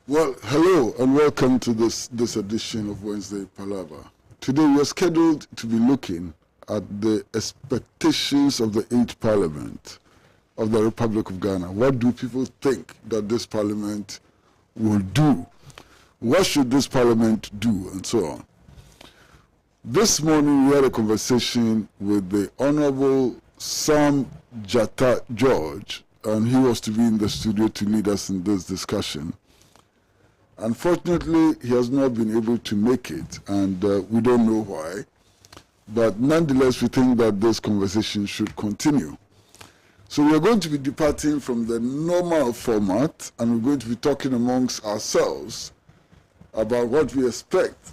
Well, hello and welcome to this edition of Wednesday Palaver. Today we are scheduled to be looking at the expectations of the 8th Parliament of the Republic of Ghana. What do people think that this Parliament will do? What should this Parliament do? And so on. This morning we had a conversation with the Honorable Sam Jatta George, and he was to be in the studio to lead us in this discussion. Unfortunately, he has not been able to make it, and we don't know why. But nonetheless, we think that this conversation should continue. So we are going to be departing from the normal format, and we're going to be talking amongst ourselves about what we expect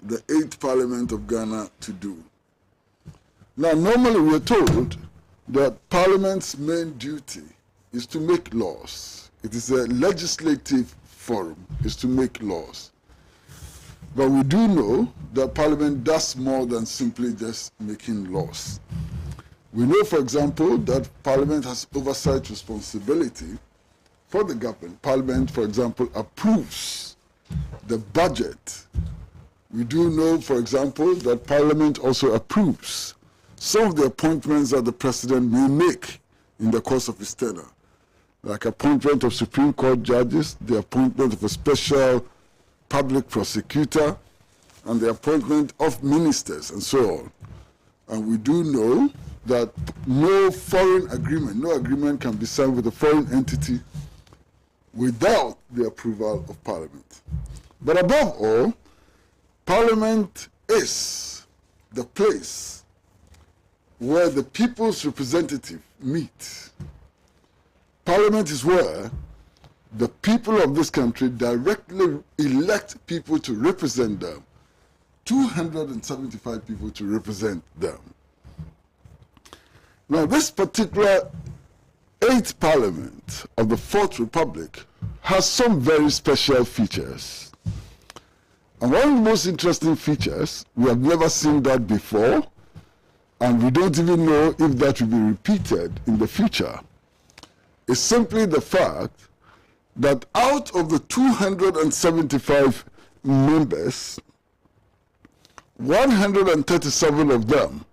the 8th Parliament of Ghana to do. Now, normally we are told that Parliament's main duty is to make laws. It is a legislative forum, is to make laws. But we do know that Parliament does more than simply just making laws. We know, for example, that Parliament has oversight responsibility for the government. Parliament, for example, approves the budget. We do know, for example, that Parliament also approves some of the appointments that the President may make in the course of his tenure, like appointment of Supreme Court judges, the appointment of a special public prosecutor, and the appointment of ministers, and so on. And we do know that no agreement can be signed with a foreign entity without the approval of Parliament. But above all, Parliament is the place where the people's representative meet. Parliament is where the people of this country directly elect people to represent them, 275 people to represent them. Now, this particular 8th Parliament of the 4th Republic has some very special features. And one of the most interesting features, we have never seen that before, and we don't even know if that will be repeated in the future, is simply the fact that out of the 275 members, 137 of them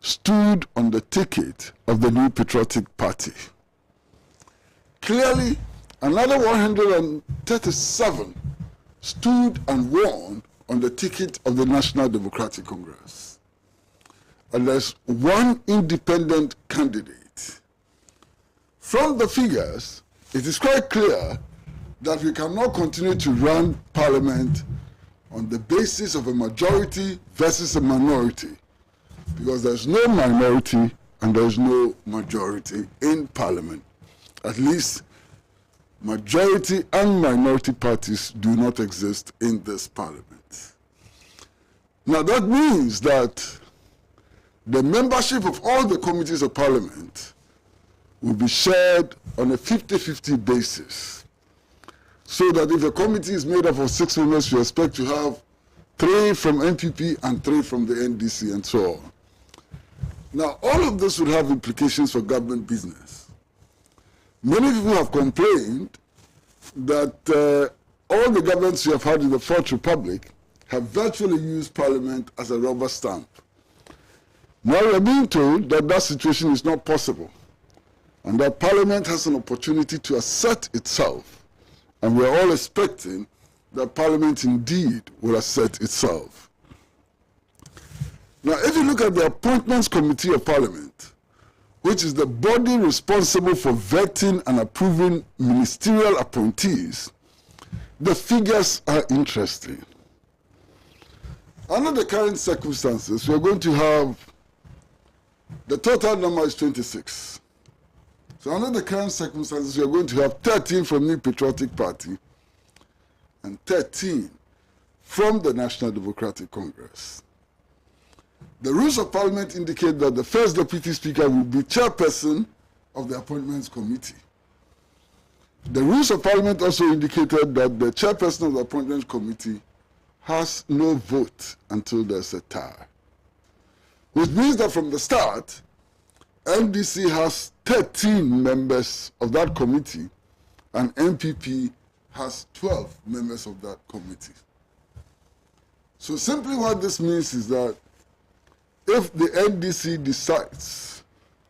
stood on the ticket of the New Patriotic Party. Clearly, another 137 stood and won on the ticket of the National Democratic Congress. And there's one independent candidate. From the figures, it is quite clear that we cannot continue to run Parliament on the basis of a majority versus a minority, because there's no minority and there's no majority in Parliament. At least majority and minority parties do not exist in this Parliament. Now that means that the membership of all the committees of Parliament will be shared on a 50-50 basis. So that if a committee is made up of 6 members, you expect to have 3 from NPP and 3 from the NDC and so on. Now, all of this would have implications for government business. Many people have complained that all the governments we have had in the 4th Republic have virtually used Parliament as a rubber stamp. Now we are being told that that situation is not possible, and that Parliament has an opportunity to assert itself, and we are all expecting that Parliament indeed will assert itself. Now, if you look at the Appointments Committee of Parliament, which is the body responsible for vetting and approving ministerial appointees, the figures are interesting. Under the current circumstances, we are going to have, the total number is 26. So under the current circumstances, we are going to have 13 from the New Patriotic Party and 13 from the National Democratic Congress. The rules of Parliament indicate that the first Deputy Speaker will be chairperson of the Appointments Committee. The rules of Parliament also indicated that the chairperson of the Appointments Committee has no vote until there's a tie. Which means that from the start, NDC has 13 members of that committee and NPP has 12 members of that committee. So simply what this means is that if the NDC decides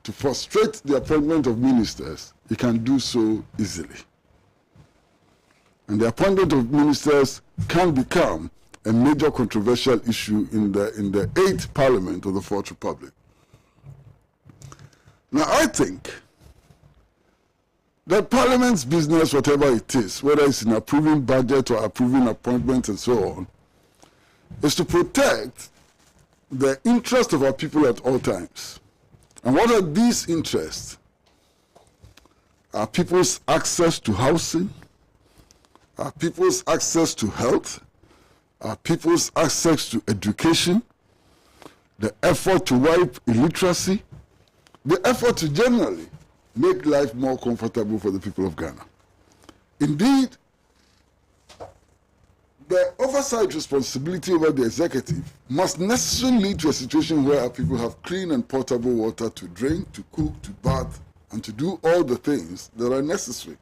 to frustrate the appointment of ministers, it can do so easily. And the appointment of ministers can become a major controversial issue in the 8th Parliament of the Fourth Republic. Now, I think that Parliament's business, whatever it is, whether it's in approving budget or approving appointments and so on, is to protect the interests of our people at all times. And what are these interests? Our people's access to housing, our people's access to health, our people's access to education, the effort to wipe illiteracy, the effort to generally make life more comfortable for the people of Ghana. Indeed, the oversight responsibility over the executive must necessarily lead to a situation where our people have clean and potable water to drink, to cook, to bath, and to do all the things that are necessary.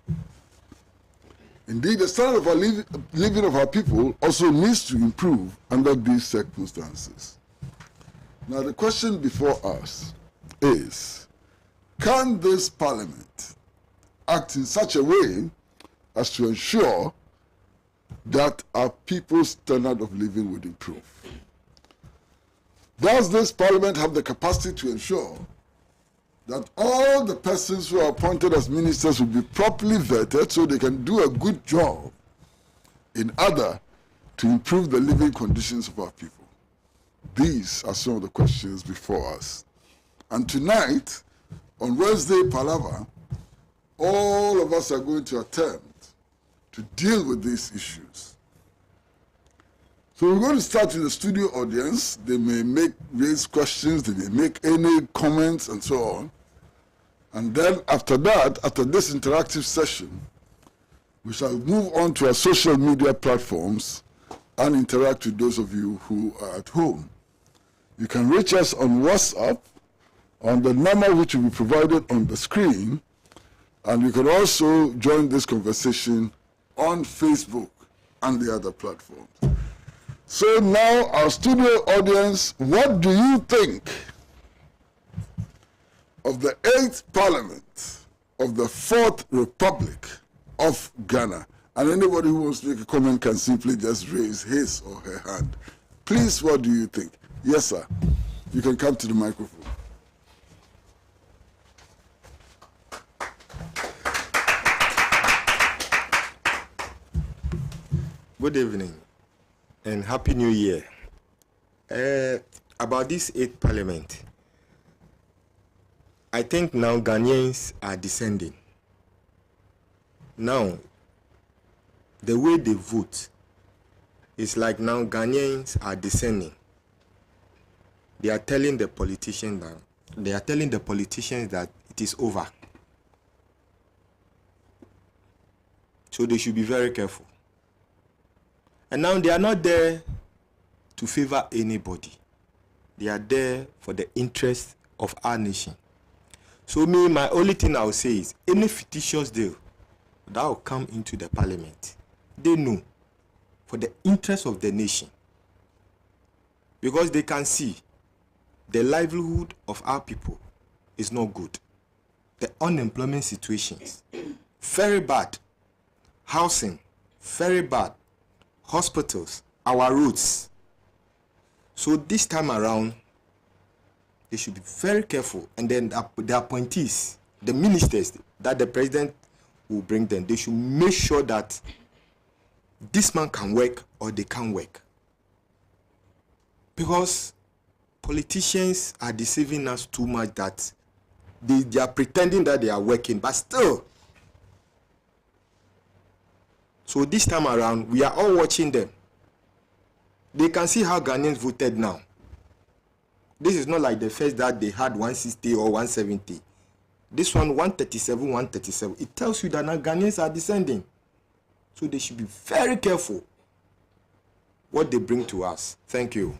Indeed, the standard of our living of our people also needs to improve under these circumstances. Now, the question before us is, can this Parliament act in such a way as to ensure that our people's standard of living would improve? Does this Parliament have the capacity to ensure that all the persons who are appointed as ministers will be properly vetted so they can do a good job in order to improve the living conditions of our people? These are some of the questions before us. And tonight, on Wednesday Palaver, all of us are going to attempt to deal with these issues. So we're going to start with the studio audience. They may raise questions, they may make any comments and so on. And then after that, after this interactive session, we shall move on to our social media platforms and interact with those of you who are at home. You can reach us on WhatsApp on the number which will be provided on the screen, and you can also join this conversation on Facebook and the other platforms. So now, our studio audience, what do you think of the 8th Parliament of the 4th Republic of Ghana? And anybody who wants to make a comment can simply just raise his or her hand. Please, what do you think? Yes, sir. You can come to the microphone. Good evening and Happy New Year. About this 8th Parliament, I think now Ghanaians are descending. Now, the way they vote is like now Ghanaians are descending. They are telling the politicians that it is over. So they should be very careful. And now they are not there to favor anybody. They are there for the interest of our nation. So my only thing I will say is, any fictitious deal that will come into the Parliament, they know for the interest of the nation. Because they can see the livelihood of our people is not good. The unemployment situations, very bad. Housing, very bad. Hospitals, our roads. So this time around, they should be very careful. And then the appointees, the ministers that the president will bring them, they should make sure that this man can work or they can't work. Because politicians are deceiving us too much that they are pretending that they are working, but still. So this time around, we are all watching them. They can see how Ghanaians voted now. This is not like the first that they had 160 or 170. This one, 137, 137. It tells you that now Ghanaians are descending. So they should be very careful what they bring to us. Thank you.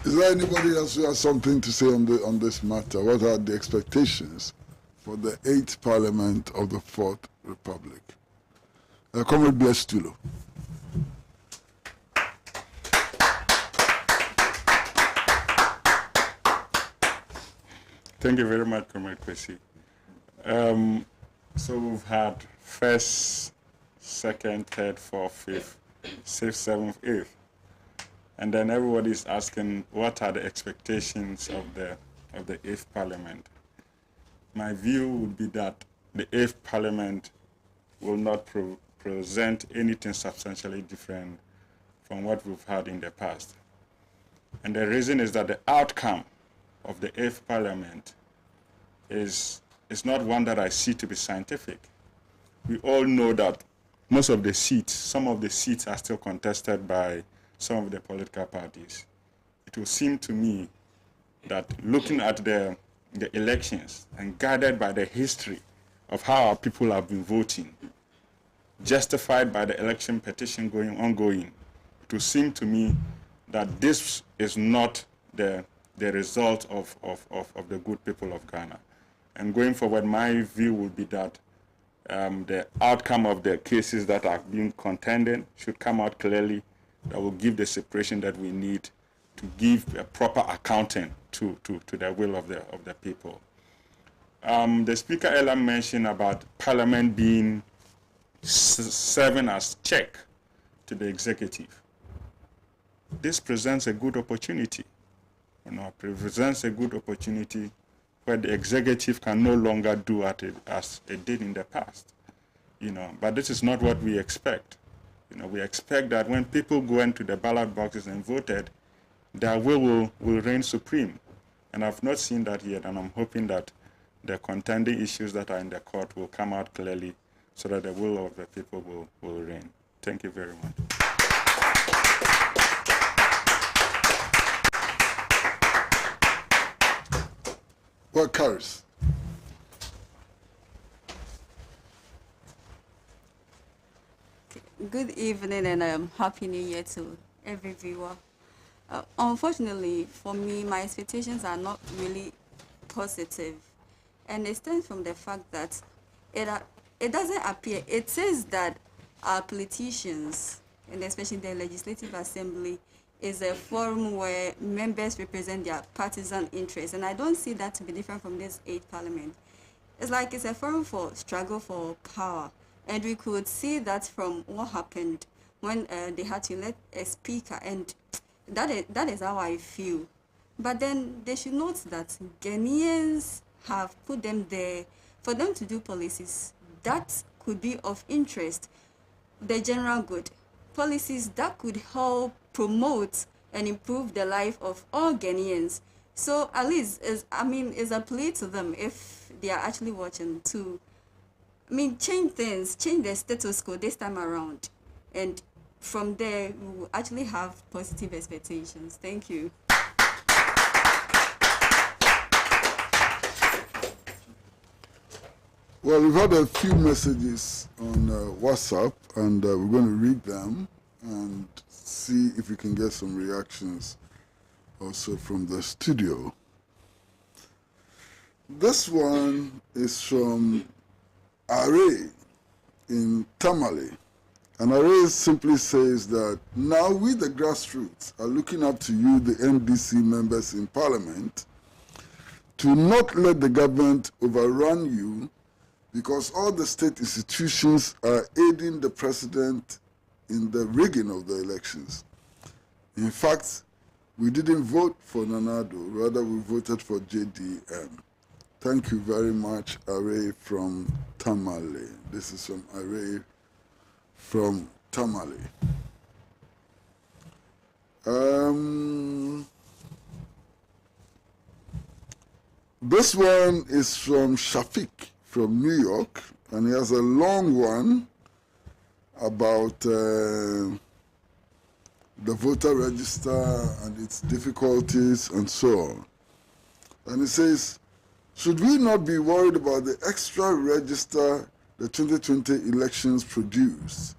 Is there anybody else who has something to say on this matter? What are the expectations for the 8th Parliament of the 4th Republic. Comrade Bless Tulo. Thank you very much, Comrade Kwesi. So we've had first, second, third, fourth, fifth, sixth, seventh, eighth. And then everybody's asking what are the expectations of the 8th Parliament. My view would be that the 8th Parliament will not present anything substantially different from what we've had in the past. And the reason is that the outcome of the 8th Parliament is not one that I see to be scientific. We all know that most of the seats, some of the seats are still contested by some of the political parties. It will seem to me that looking at the elections and guided by the history of how our people have been voting, justified by the election petition ongoing, it will seem to me that this is not the result of the good people of Ghana. And going forward, my view would be that the outcome of the cases that are being contended should come out clearly, that will give the separation that we need to give a proper accounting to the will of the people. The Speaker earlier mentioned about Parliament being serving as check to the executive. This presents a good opportunity. Presents a good opportunity where the executive can no longer do as it did in the past. But this is not what we expect. We expect that when people go into the ballot boxes and voted, their will reign supreme. And I've not seen that yet, and I'm hoping that the contending issues that are in the court will come out clearly so that the will of the people will reign. Thank you very much. Well, Karis. Good evening and Happy New Year to every viewer. Unfortunately, for me, my expectations are not really positive. And it stems from the fact that it doesn't appear. It says that our politicians, and especially the Legislative Assembly, is a forum where members represent their partisan interests. And I don't see that to be different from this 8th Parliament. It's like it's a forum for struggle for power. And we could see that from what happened when they had to elect a speaker. And that is how I feel. But then they should note that Ghanaians have put them there for them to do policies that could be of interest, the general good. Policies that could help promote and improve the life of all Ghanaians. So at least, it's a plea to them if they are actually watching to, change things, change the status quo this time around. And from there, we will actually have positive expectations. Thank you. Well, we've had a few messages on WhatsApp, and we're going to read them and see if we can get some reactions also from the studio. This one is from Are in Tamale. And Are simply says that now we, the grassroots, are looking up to you, the NDC members in Parliament, to not let the government overrun you, because all the state institutions are aiding the president in the rigging of the elections. In fact, we didn't vote for Nanado, rather we voted for JDM. Thank you very much, Are from Tamale. This is from Are from Tamale. This one is from Shafiq from New York, and he has a long one about the voter register and its difficulties and so on. And he says, should we not be worried about the extra register the 2020 elections produced?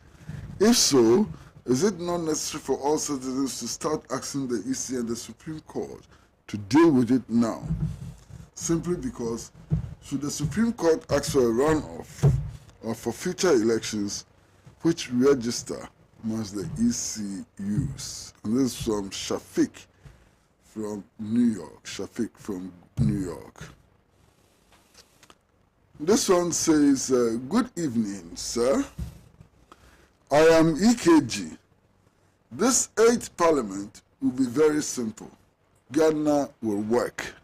If so, is it not necessary for all citizens to start asking the EC and the Supreme Court to deal with it now? simply because should the Supreme Court ask for a runoff or for future elections, which register must the EC use? And this is from Shafiq from New York. Shafiq from New York. This one says, good evening, sir. I am EKG. This 8th Parliament will be very simple. Ghana will work.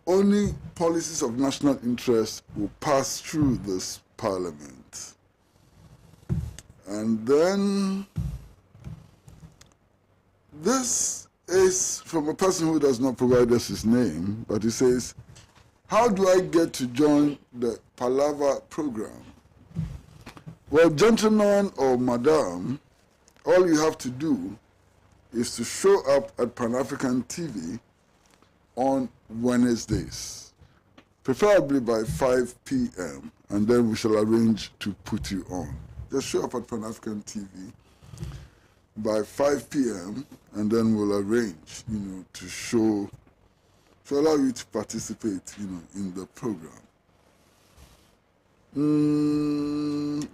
Only policies of national interest will pass through this Parliament. And then this is from a person who does not provide us his name, but he says, how do I get to join the Palaver program? Well, gentlemen or madam, all you have to do is to show up at Pan-African TV on Wednesdays, preferably by 5 p.m., and then we shall arrange to put you on. Just show up at Pan-African TV by 5 p.m., and then we'll arrange, to allow you to participate, in the program.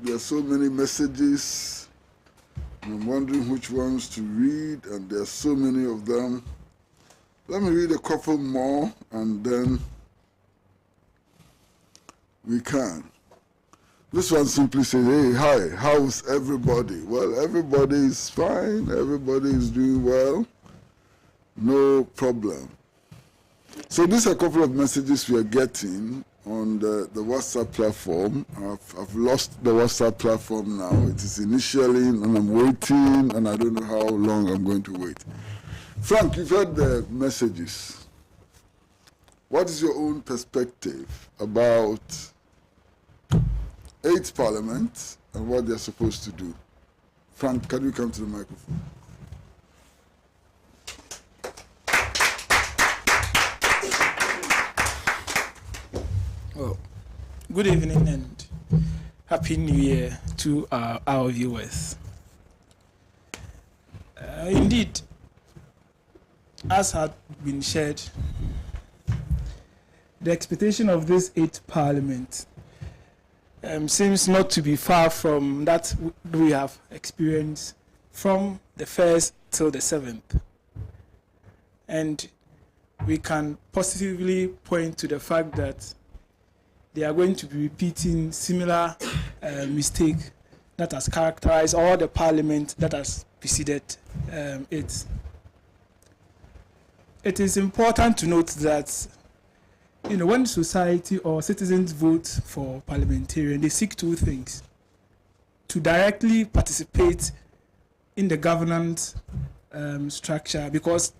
There are so many messages. I'm wondering which ones to read, and there are so many of them. Let me read a couple more, and then we can. This one simply says, hey, hi, how's everybody? Well, everybody is fine. Everybody is doing well. No problem. So these are a couple of messages we are getting on the WhatsApp platform. I've lost the WhatsApp platform now. It is initially, and I'm waiting, and I don't know how long I'm going to wait. Frank, you've heard the messages. What is your own perspective about 8th Parliament and what they're supposed to do? Frank, can you come to the microphone? Well, good evening and Happy New Year to our viewers. Indeed, as had been shared, the expectation of this 8th Parliament seems not to be far from that we have experienced from the 1st till the 7th. And we can positively point to the fact that they are going to be repeating similar mistake that has characterized all the parliament that has preceded it. It is important to note that when society or citizens vote for parliamentarian, they seek two things: to directly participate in the governance structure, because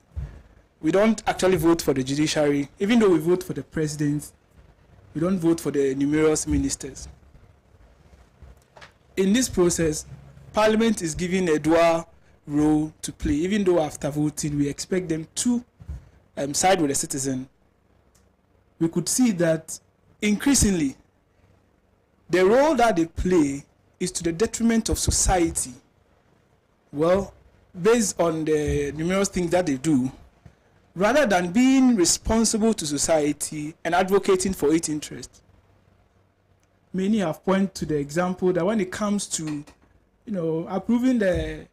we don't actually vote for the judiciary. Even though we vote for the president, we don't vote for the numerous ministers. In this process, Parliament is given a dual role to play. Even though after voting, we expect them to side with the citizen, we could see that increasingly, the role that they play is to the detriment of society. Well, based on the numerous things that they do, rather than being responsible to society and advocating for its interests. Many have pointed to the example that when it comes to, approving the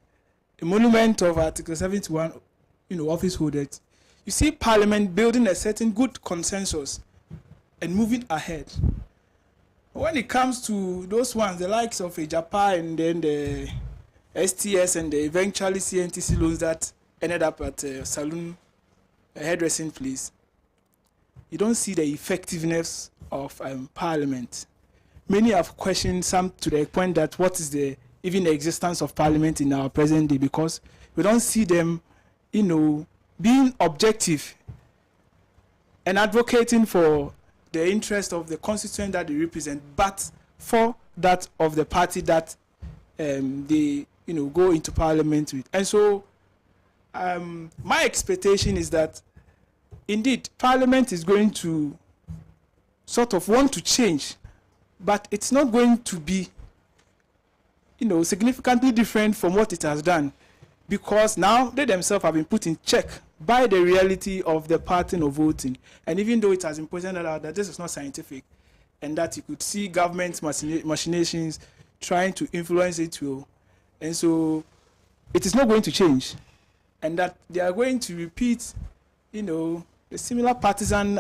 monument of Article 71, office holders, you see Parliament building a certain good consensus and moving ahead. When it comes to those ones, the likes of Japan and then the STS and the eventually CNTC loans that ended up at Saloon hairdressing place, you don't see the effectiveness of Parliament. Many have questioned, some to the point that what is even the existence of Parliament in our present day, because we don't see them, being objective and advocating for the interest of the constituent that they represent, but for that of the party that they go into Parliament with. And so my expectation is that indeed Parliament is going to sort of want to change, but it's not going to be significantly different from what it has done, because now they themselves have been put in check by the reality of the pattern of voting. And even though it has been pointed out that this is not scientific, and that you could see government machinations trying to influence it too, and so it is not going to change, and that they are going to repeat, the similar partisan,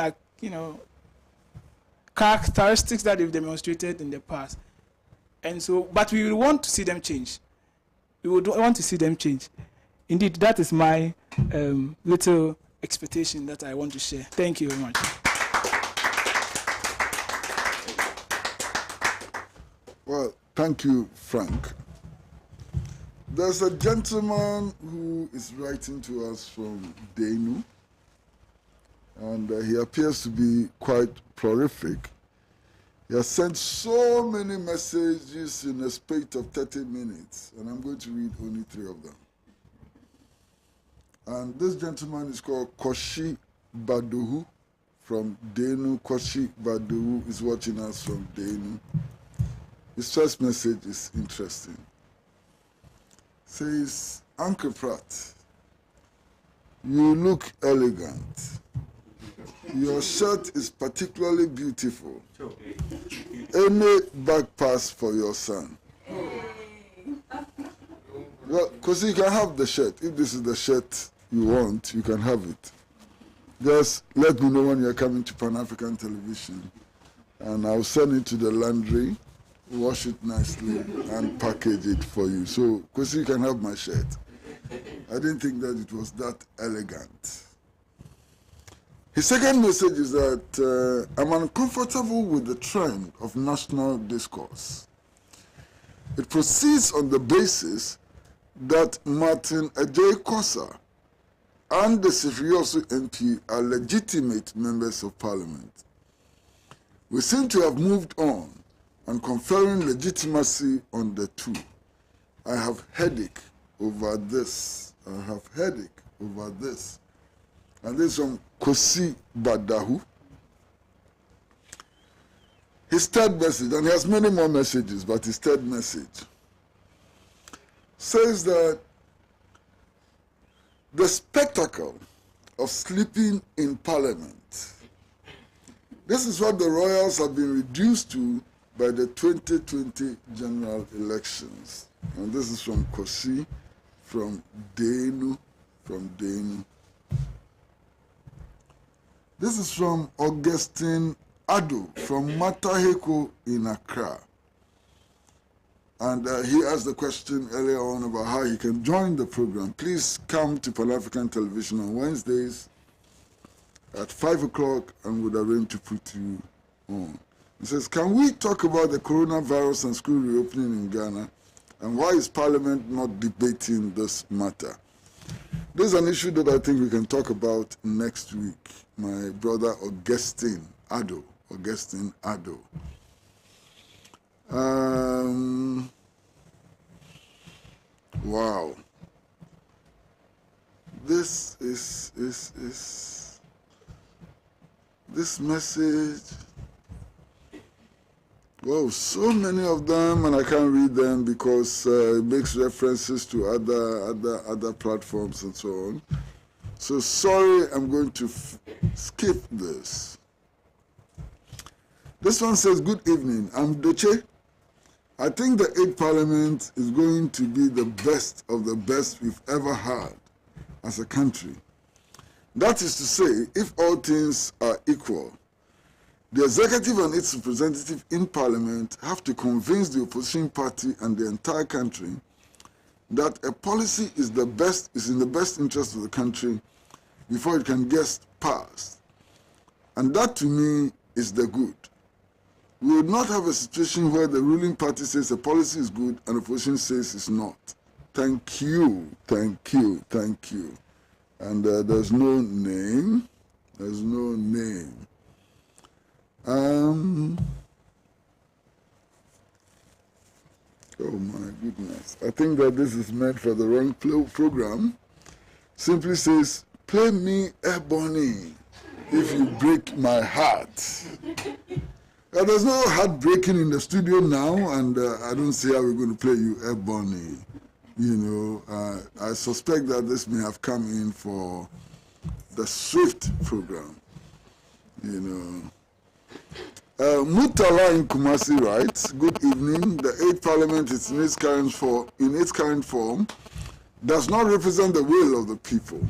characteristics that they've demonstrated in the past. And so, but we will want to see them change. We would want to see them change. Indeed, that is my little expectation that I want to share. Thank you very much. Well, thank you, Frank. There's a gentleman who is writing to us from Denu, and he appears to be quite prolific. He has sent so many messages in a space of 30 minutes, and I'm going to read only 3 of them. And this gentleman is called Koshi Baduhu from Denu. Koshi Baduhu is watching us from Denu. His first message is interesting. Says, Uncle Pratt, you look elegant. Your shirt is particularly beautiful. Any back pass for your son? Well, because you can have the shirt. If this is the shirt you want, you can have it. Just let me know when you're coming to Pan-African Television, and I'll send it to the laundry, wash it nicely, and package it for you. So, because you can have my shirt. I didn't think that it was that elegant. His second message is that I'm uncomfortable with the trend of national discourse. It proceeds on the basis that Martin Ajay Kosa and the Sifrioso MP are legitimate members of parliament. We seem to have moved on and conferring legitimacy on the two. I have headache over this. I have headache over this. And this is from Kosi Badahu. His third message, and he has many more messages, but his third message says that the spectacle of sleeping in parliament, this is what the royals have been reduced to by the 2020 general elections. And this is from Kosi, from Denu. This is from Augustine Ado from Mataheko in Accra. And he asked the question earlier on about how he can join the program. Please come to Pan-African Television on Wednesdays at 5 o'clock and we'll arrange to put you on. He says, can we talk about the coronavirus and school reopening in Ghana? And why is Parliament not debating this matter? This is an issue that I think we can talk about next week. My brother Augustine Ado. Wow. This this message. Wow, so many of them, and I can't read them because it makes references to other platforms and so on. So sorry, I'm going to skip this. This one says, good evening, I'm Doche. I think the 8th Parliament is going to be the best of the best we've ever had as a country. That is to say, if all things are equal, the executive and its representative in Parliament have to convince the opposition party and the entire country that a policy is in the best interest of the country before it can get passed. And that to me is the good. We would not have a situation where the ruling party says a policy is good and the opposition says it's not. Thank you. And there's no name. Oh my goodness. I think that this is meant for the wrong program. Simply says, play me Ebony if you break my heart. There's no heart breaking in the studio now, and I don't see how we're going to play you Ebony. I suspect that this may have come in for the SWIFT program. You know. Mutala in Kumasi writes, "Good evening. The 8th Parliament is in its current form does not represent the will of the people.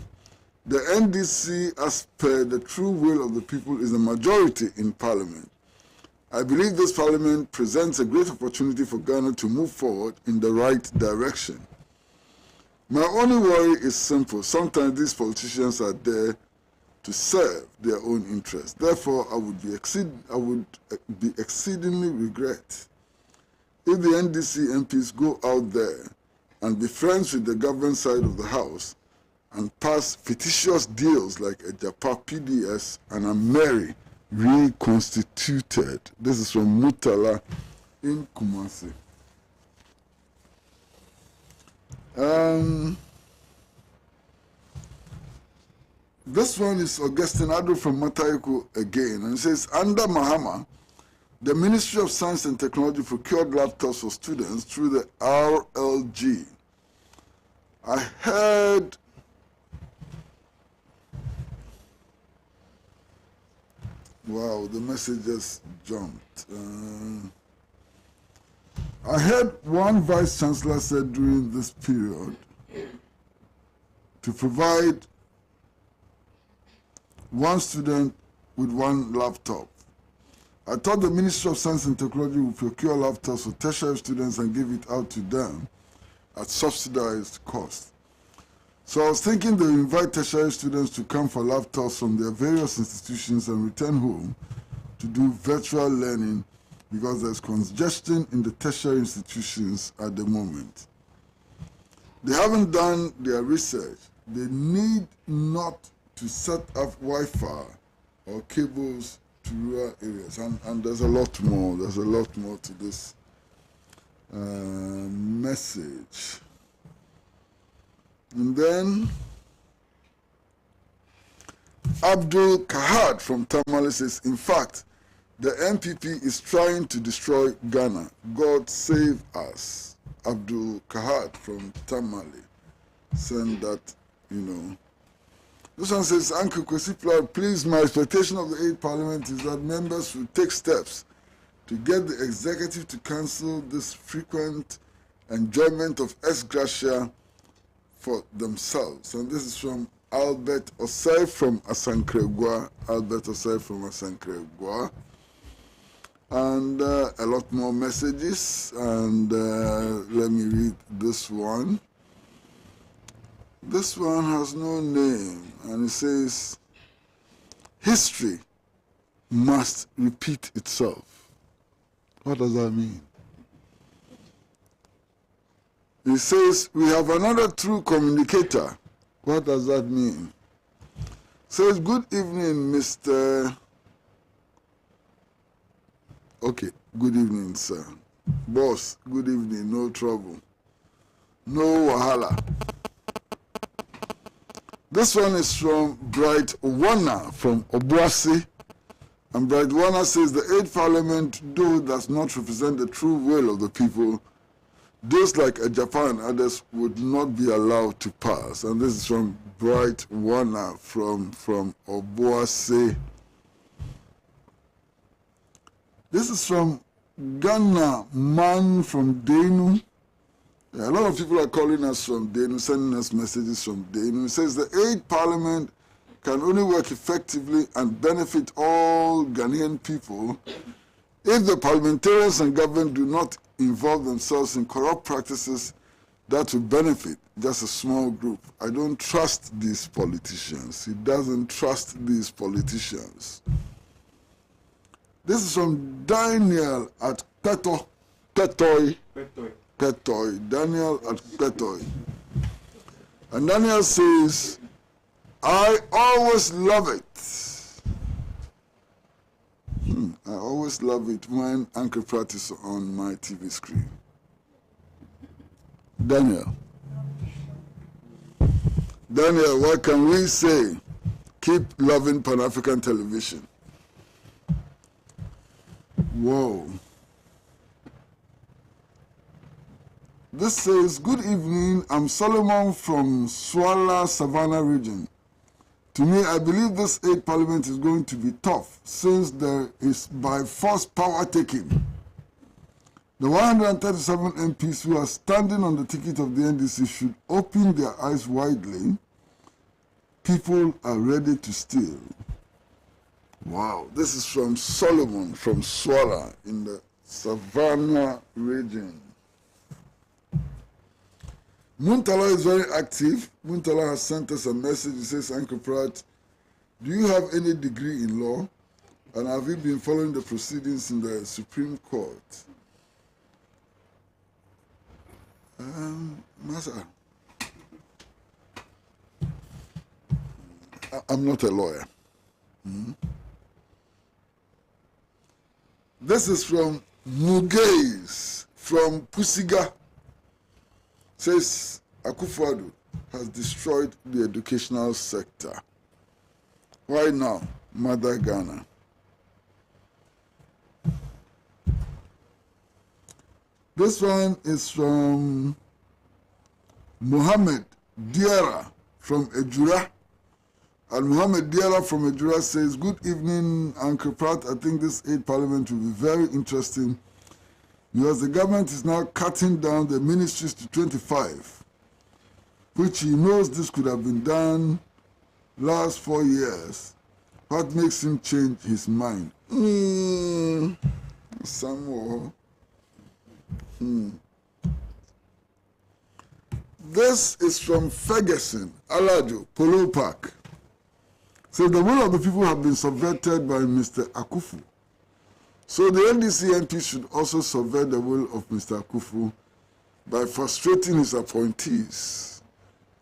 The NDC, as per the true will of the people, is a majority in Parliament. I believe this Parliament presents a great opportunity for Ghana to move forward in the right direction. My only worry is simple. Sometimes these politicians are there to serve their own interests. Therefore, I would be exceedingly regret if the NDC MPs go out there and be friends with the government side of the House and pass fictitious deals like a Japa PDS and a Mary reconstituted." This is from Mutala in Kumasi. This one is Augustine Ado from Matayoko again, and it says, "Under Mahama, the Ministry of Science and Technology procured laptops for students through the RLG. I heard wow, the message just jumped. I heard one vice chancellor said during this period to provide one student with one laptop. I thought the Ministry of Science and Technology would procure laptops for tertiary students and give it out to them at subsidized cost. So I was thinking they invite tertiary students to come for laptops from their various institutions and return home to do virtual learning because there's congestion in the tertiary institutions at the moment. They haven't done their research. They need not to set up Wi-Fi or cables to rural areas. And there's a lot more. There's a lot more to this message. And then Abdul Kahad from Tamale says, "In fact, the MPP is trying to destroy Ghana. God save us." Abdul Kahad from Tamale saying that, you know. This one says, "Uncle Kwesi, please, my expectation of the 8th Parliament is that members will take steps to get the executive to cancel this frequent enjoyment of ex gratia for themselves." And this is from Albert Osei from Asankregwa. Albert Osei from Asankregwa. And a lot more messages. And let me read this one. This one has no name. And it says, "History must repeat itself." What does that mean? It says, "We have another true communicator." What does that mean? It says, "Good evening, Mr. Okay, good evening, sir. Boss, good evening, no trouble. No wahala." This one is from Bright Wana from Obuasi. And Bright Wana says, "The 8th Parliament, though does not represent the true will of the people, those like Japan and others would not be allowed to pass." And this is from Bright Wana from Obuasi. This is from Ghana Man from Denu. Yeah, a lot of people are calling us from Denu, sending us messages from Denu. It says, "The 8th Parliament can only work effectively and benefit all Ghanaian people if the parliamentarians and government do not involve themselves in corrupt practices that will benefit just a small group. I don't trust these politicians." He doesn't trust these politicians. This is from Daniel at Petoy. Daniel at Petoy. And Daniel says, "I always love it. I always love it when Uncle Pratt is on my TV screen." Daniel, what can we say? Keep loving Pan-African television. Whoa. This says, "Good evening, I'm Solomon from Swala Savannah region. To me, I believe this 8th Parliament is going to be tough since there is by force power taking. The 137 MPs who are standing on the ticket of the NDC should open their eyes widely. People are ready to steal. Wow, this is from Solomon from Swara in the Savannah region. Muntala is very active. Muntala has sent us a message. He says, Uncle Pratt, do you have any degree in law? And have you been following the proceedings in the Supreme Court? Master, I'm not a lawyer. This is from Mugeis from Pusiga. Says Akufo-Addo has destroyed the educational sector. Why now, Mother Ghana? This one is from Mohammed Diara from Ejura. And Mohammed Diara from Ejura says, good evening, Uncle Pratt. I think this 8th Parliament will be very interesting because the government is now cutting down the ministries to 25, which he knows this could have been done last 4 years. What makes him change his mind? Some more. This is from Ferguson, Alajo, Polo Park. So the will of the people have been subverted by Mr. Akufo. So the NDC MP should also subvert the will of Mr. Akufo by frustrating his appointees.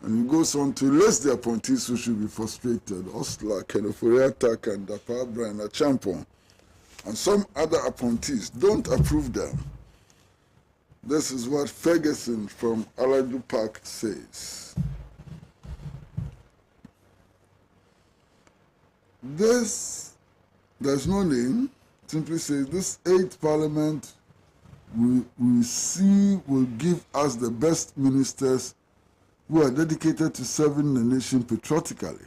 And he goes on to list the appointees who should be frustrated. Osla, Kenoforiatak, and Dapabra, and Achampon, and some other appointees. Don't approve them. This is what Ferguson from Alaju Park says. This, there's no name, simply says this 8th Parliament we see will give us the best ministers who are dedicated to serving the nation patriotically.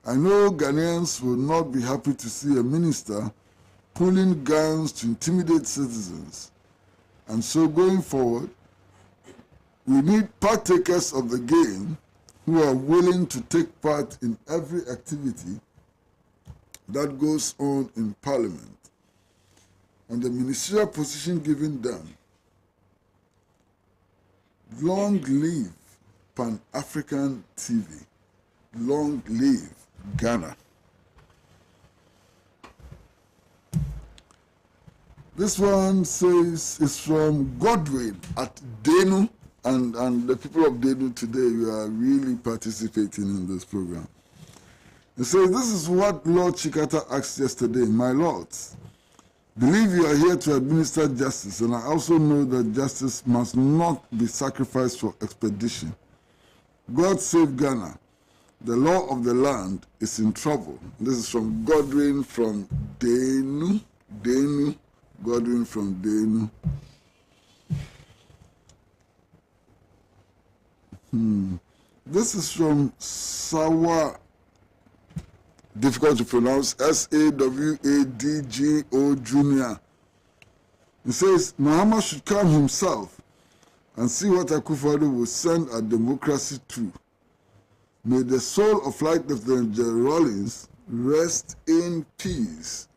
I know Ghanaians will not be happy to see a minister pulling guns to intimidate citizens. And so going forward, we need partakers of the game who are willing to take part in every activity that goes on in Parliament. And the ministerial position given them. Long live Pan-African TV. Long live Ghana. This one says it's from Godwin at Denu, and the people of Denu today, we are really participating in this program. It says, this is what Lord Chikata asked yesterday, my lords. Believe you are here to administer justice, and I also know that justice must not be sacrificed for expedition. God save Ghana. The law of the land is in trouble. This is from Godwin from Denu. Godwin from Denu. This is from Sawa, difficult to pronounce, Sawadgo Jr. He says, Muhammad should come himself and see what Akufo-Addo will send our democracy to. May the soul of Flight Lieutenant General Rawlings rest in peace.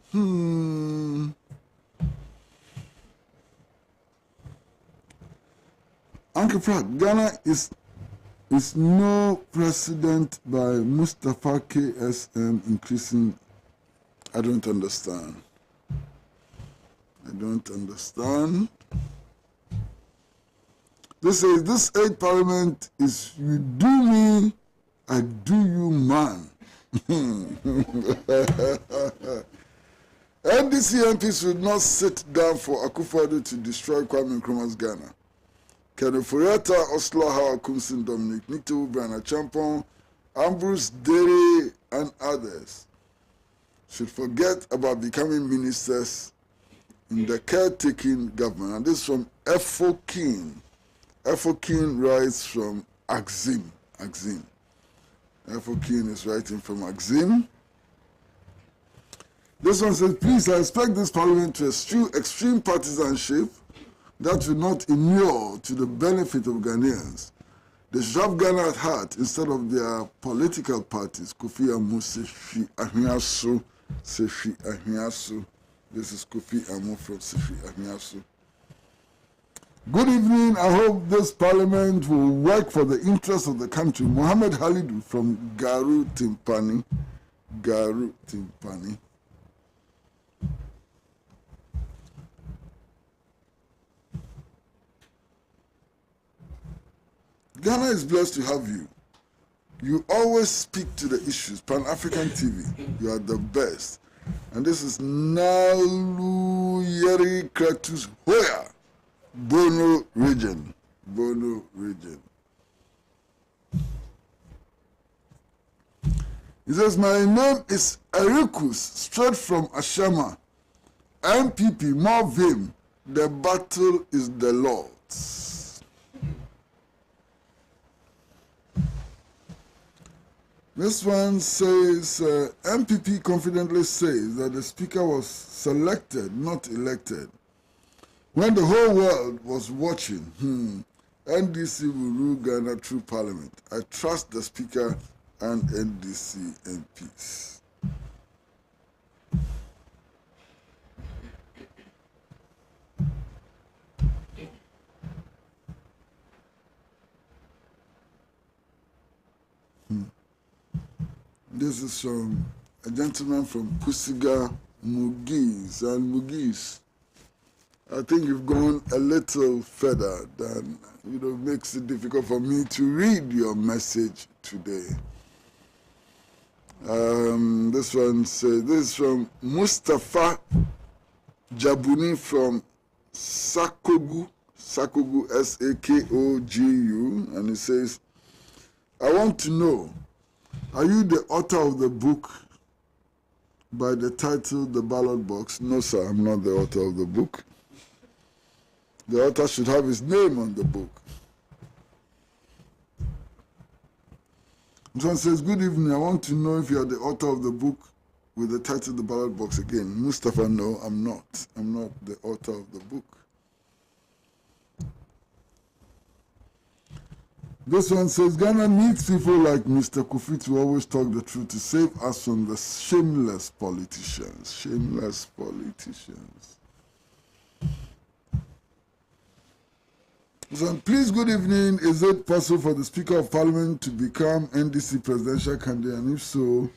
Uncle Pratt, Ghana is no precedent by Mustafa KSM increasing. I don't understand. This says, this 8th Parliament is you do me, I do you, man. NDC MPs should not sit down for Akufo-Addo to destroy Kwame Nkrumah's Ghana. Kenoforiata, Oslo Hawa Kumsin Dominic, Nito Brana Champon, Ambrose Dere, and others should forget about becoming ministers in the caretaking government. And this is from Efo King. Efo King writes from Axim. Afokin is writing from Maxim. This one says, please, I expect this parliament to eschew extreme partisanship that will not inure to the benefit of Ghanaians. They should have Ghana at heart instead of their political parties. Kofi Amu Sefi Ahiasu. Sefi Ahiasu. This is Kofi Amu from Sefi Ahiasu. Good evening. I hope this parliament will work for the interests of the country. Mohammed Halidu from Garu Timpani. Garu Timpani. Ghana is blessed to have you. You always speak to the issues. Pan-African TV, you are the best. And this is Nalu Yeri Kratus Hoya, Bono region. Bono region. He says, my name is Erikus, straight from Ashama. MPP, more vim. The battle is the Lord's. This one says, MPP confidently says that the speaker was selected, not elected. When the whole world was watching, NDC will rule Ghana through parliament. I trust the speaker and NDC MPs. This is from a gentleman from Pusiga, Mugis. And Mugis, I think you've gone a little further than, makes it difficult for me to read your message today. This one says, this is from Mustafa Jabuni from Sakogu, Sakogu, and he says, I want to know, are you the author of the book by the title The Ballot Box? No, sir, I'm not the author of the book. The author should have his name on the book. John says, good evening. I want to know if you are the author of the book with the title The Ballot Box. Again, Mustafa, no, I'm not. I'm not the author of the book. This one says, Ghana needs people like Mr. Kofi to always talk the truth to save us from the shameless politicians. Shameless politicians. So, please, good evening. Is it possible for the Speaker of Parliament to become NDC presidential candidate? And if so,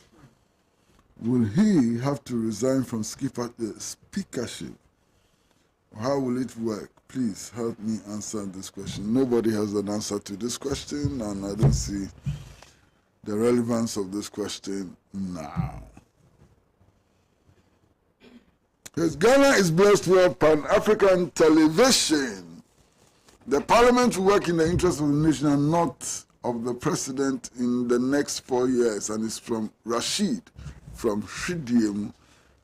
will he have to resign from speakership? How will it work? Please help me answer this question. Nobody has an answer to this question, and I don't see the relevance of this question now. Yes, Ghana is blessed with Pan-African television. The parliament will work in the interest of the nation and not of the president in the next 4 years. And it's from Rashid, from Shidium,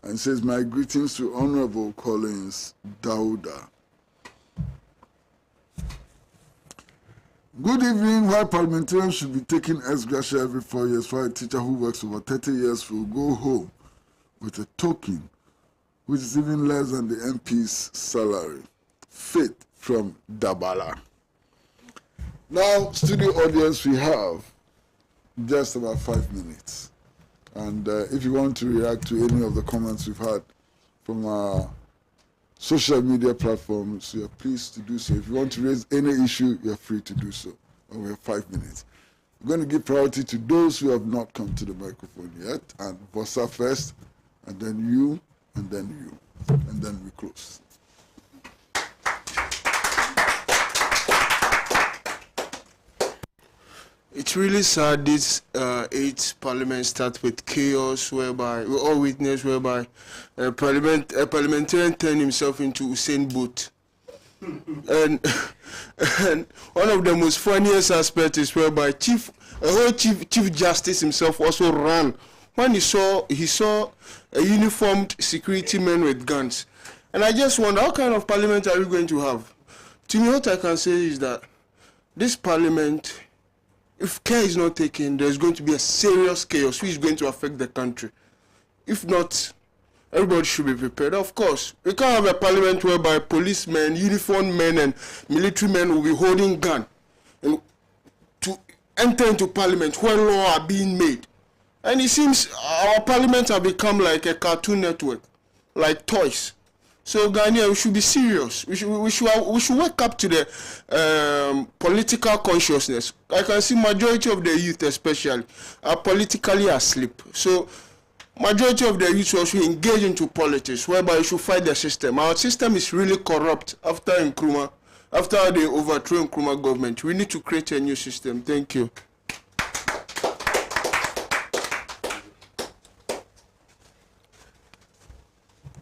and says, my greetings to Honorable Collins Dauda. Good evening. Why parliamentarians should be taking ex gratia every 4 years, while a teacher who works over 30 years will go home with a token, which is even less than the MP's salary. Faith from Dabala. Now, studio audience, we have just about 5 minutes. And if you want to react to any of the comments we've had from our social media platforms, you are pleased to do so. If you want to raise any issue, you are free to do so. And we have 5 minutes. We're going to give priority to those who have not come to the microphone yet. And Bossa first, and then you, and then you. And then we close. It's really sad this 8th parliament starts with chaos, whereby we all witness whereby a parliamentarian turned himself into Usain Bolt. and one of the most funniest aspects is whereby Chief Justice himself also ran when he saw a uniformed security men with guns. And I just wonder, how kind of parliament are we going to have? To me, what I can say is that this parliament if care is not taken, there's going to be a serious chaos which is going to affect the country. If not, everybody should be prepared. Of course, we can't have a parliament whereby policemen, uniformed men, and military men will be holding gun and to enter into parliament where laws are being made. And it seems our parliament have become like a cartoon network, like toys. So Ghanaians, we should be serious. We should wake up to the political consciousness. I can see majority of the youth, especially, are politically asleep. So majority of the youth should also engage into politics, whereby you should fight the system. Our system is really corrupt after Nkrumah, after they overthrew Nkrumah government. We need to create a new system. Thank you.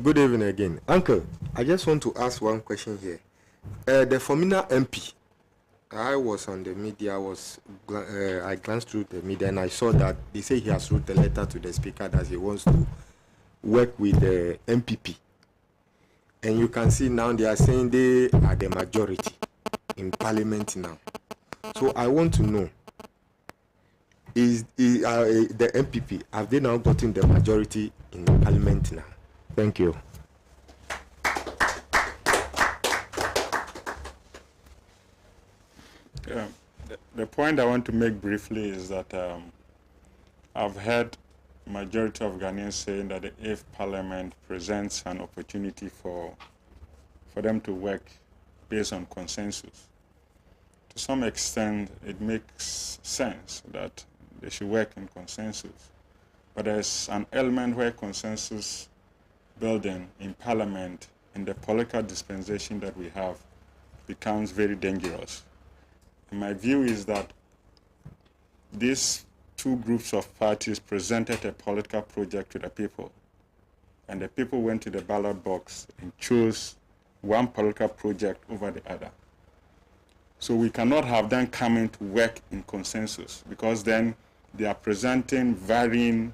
Good evening again. Uncle, I just want to ask one question here. The Formina MP, I was on the media, I glanced through the media and I saw that they say he has wrote a letter to the speaker that he wants to work with the MPP. And you can see now they are saying they are the majority in parliament now. So I want to know, is the MPP, have they now gotten the majority in parliament now? Thank you. The point I want to make briefly is that I've heard majority of Ghanaians saying that the 8th Parliament presents an opportunity for them to work based on consensus. To some extent, it makes sense that they should work in consensus. But there's an element where consensus building in Parliament in the political dispensation that we have becomes very dangerous. And my view is that these two groups of parties presented a political project to the people, and the people went to the ballot box and chose one political project over the other. So we cannot have them coming to work in consensus, because then they are presenting varying,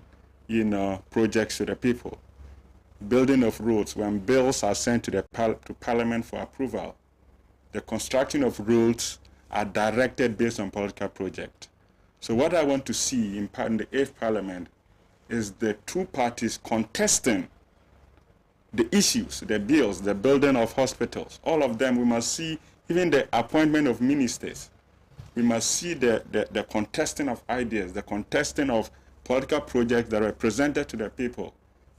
projects to the people. Building of roads, when bills are sent to Parliament for approval, the construction of roads are directed based on political project. So what I want to see in the 8th Parliament is the two parties contesting the issues, the bills, the building of hospitals, all of them. We must see even the appointment of ministers. We must see the contesting of ideas, the contesting of political projects that were presented to the people,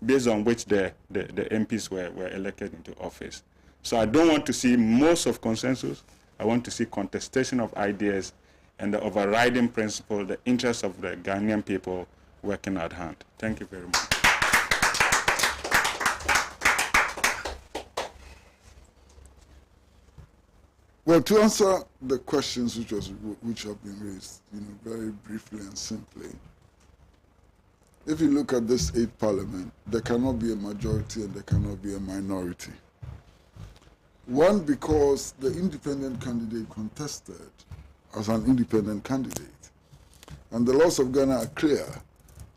based on which the MPs were elected into office. So I don't want to see most of consensus. I want to see contestation of ideas and the overriding principle, the interests of the Ghanaian people working at hand. Thank you very much. Well, to answer the questions which have been raised, very briefly and simply, if you look at this 8th Parliament, there cannot be a majority and there cannot be a minority. One, because the independent candidate contested as an independent candidate. And the laws of Ghana are clear.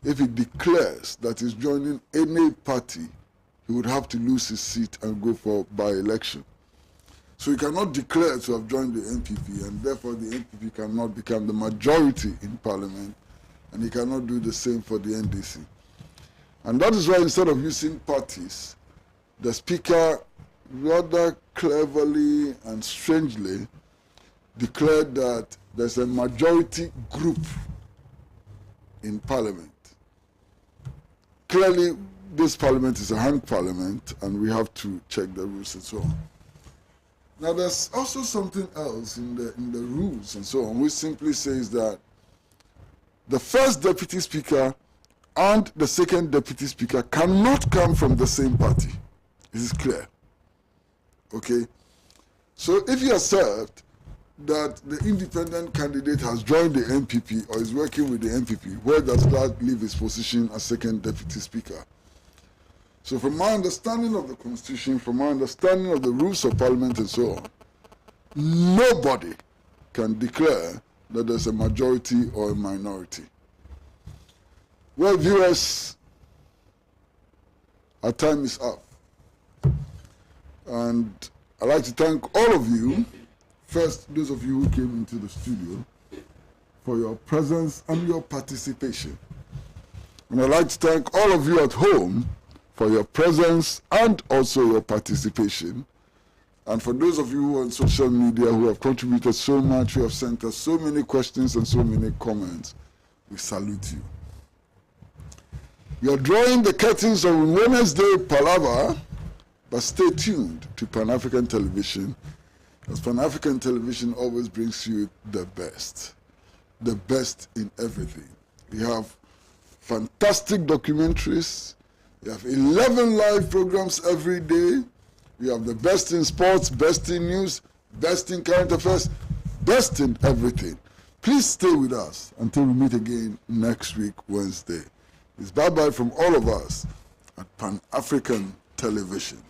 If he declares that he's joining any party, he would have to lose his seat and go for by-election. So he cannot declare to have joined the NPP, and therefore the NPP cannot become the majority in Parliament, and he cannot do the same for the NDC. And that is why, instead of using parties, the Speaker rather cleverly and strangely declared that there's a majority group in Parliament. Clearly, this Parliament is a hung Parliament, and we have to check the rules and so on. Now, there's also something else in the rules and so on, which simply says that the first Deputy Speaker and the second Deputy Speaker cannot come from the same party. This is clear. Okay? So if you assert that the independent candidate has joined the NPP or is working with the NPP, where does that leave his position as second Deputy Speaker? So from my understanding of the Constitution, from my understanding of the rules of Parliament and so on, nobody can declare that there's a majority or a minority. Well, viewers, our time is up. And I'd like to thank all of you. First, those of you who came into the studio for your presence and your participation. And I'd like to thank all of you at home for your presence and also your participation. And for those of you on social media who have contributed so much, who have sent us so many questions and so many comments, we salute you. We are drawing the curtains on Wednesday Palaver, but stay tuned to Pan-African Television, as Pan-African Television always brings you the best in everything. We have fantastic documentaries. We have 11 live programs every day. We have the best in sports, best in news, best in current affairs, best in everything. Please stay with us until we meet again next week, Wednesday. It's bye-bye from all of us at Pan-African Television.